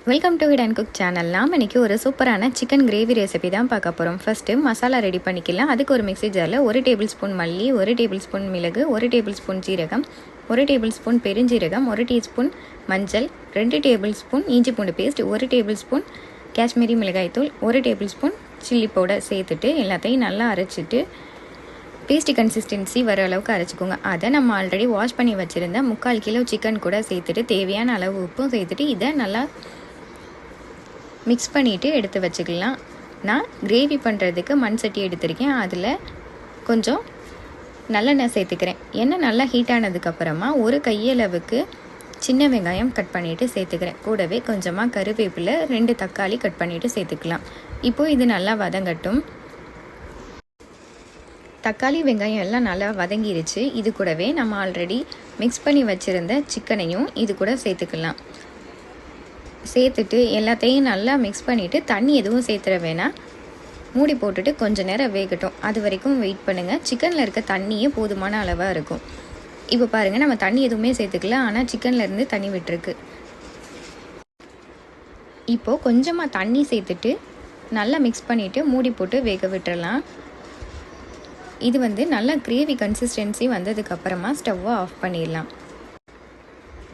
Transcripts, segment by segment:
Welcome to hit and cook channel. நாம் இன்றைக்கி ஒரு சூப்பரான சிக்கன் கிரேவி ரெசிபி தான் பார்க்க போகிறோம். ஃபஸ்ட்டு மசாலா ரெடி பண்ணிக்கலாம். அதுக்கு ஒரு மிக்ஸி ஜாரில் 1 டேபிள் ஸ்பூன் மல்லி, 1 டேபிள் ஸ்பூன் மிளகு, 1 டேபிள் ஸ்பூன் ஜீரகம், 1 டேபிள் ஸ்பூன் பெருஞ்சீரகம், 1 டீஸ்பூன் மஞ்சள், 2 டேபிள் ஸ்பூன் இஞ்சி பூண்டு பேஸ்ட், 1 டேபிள் ஸ்பூன் காஷ்மீரி மிளகாய்த்தூள், 1 டேபிள் ஸ்பூன் சில்லி பவுடர் சேர்த்துட்டு எல்லாத்தையும் நல்லா அரைச்சிட்டு பேஸ்ட் கன்சிஸ்டன்சி வர அளவுக்கு அரைச்சிக்கோங்க. அதை நம்ம ஆல்ரெடி வாஷ் பண்ணி வச்சுருந்த 3/4 கிலோ சிக்கன் கூட சேர்த்துட்டு தேவையான அளவு உப்பும் சேர்த்துட்டு இதை நல்லா மிக்ஸ் பண்ணிவிட்டு எடுத்து வச்சுக்கலாம். நான் கிரேவி பண்ணுறதுக்கு மண் சட்டி எடுத்திருக்கேன். அதில் கொஞ்சம் நல்லெண்ணெய் சேர்த்துக்கிறேன். எண்ணெய் நல்லா ஹீட் ஆனதுக்கப்புறமா ஒரு கையளவுக்கு சின்ன வெங்காயம் கட் பண்ணிவிட்டு சேர்த்துக்கிறேன். கூடவே கொஞ்சமாக கருவேப்பிலை, 2 தக்காளி கட் பண்ணிவிட்டு சேர்த்துக்கலாம். இப்போது இது நல்லா வதங்கட்டும். தக்காளி வெங்காயம் எல்லாம் நல்லா வதங்கிருச்சு. இது கூடவே நம்ம ஆல்ரெடி மிக்ஸ் பண்ணி வச்சுருந்த சிக்கனையும் இது கூட சேர்த்துக்கலாம். சேர்த்துட்டு எல்லாத்தையும் நல்லா மிக்ஸ் பண்ணிவிட்டு தண்ணி எதுவும் சேர்த்துற வேணாம், மூடி போட்டுட்டு கொஞ்சம் நேரம் வேகட்டும். அது வரைக்கும் வெயிட் பண்ணுங்கள். சிக்கனில் இருக்க தண்ணியே போதுமான அளவாக இருக்கும். இப்போ பாருங்கள், நம்ம தண்ணி எதுவுமே சேர்த்துக்கல, ஆனால் சிக்கன்லேருந்து தண்ணி விட்டுருக்கு. இப்போது கொஞ்சமாக தண்ணி சேர்த்துட்டு நல்லா மிக்ஸ் பண்ணிவிட்டு மூடி போட்டு வேக விட்டுறலாம். இது நல்லா கிரேவி கன்சிஸ்டன்சி வந்ததுக்கப்புறமா ஸ்டவ்வை ஆஃப் பண்ணிடலாம்.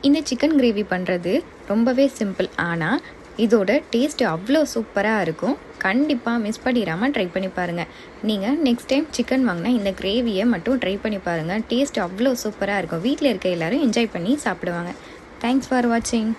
இந்த சிக்கன் கிரேவி பண்ணுறது ரொம்பவே சிம்பிள், ஆனால் இதோட டேஸ்ட்டு அவ்வளோ சூப்பராக இருக்கும். கண்டிப்பாக மிஸ் பண்ணிடாமல் ட்ரை பண்ணி பாருங்கள். நீங்கள் நெக்ஸ்ட் டைம் சிக்கன் வாங்கினா இந்த கிரேவியை மட்டும் ட்ரை பண்ணி பாருங்கள். டேஸ்ட் அவ்வளோ சூப்பராக இருக்கும். வீட்டில் இருக்க எல்லோரும் என்ஜாய் பண்ணி சாப்பிடுவாங்க. தேங்க்ஸ் ஃபார் வாட்சிங்.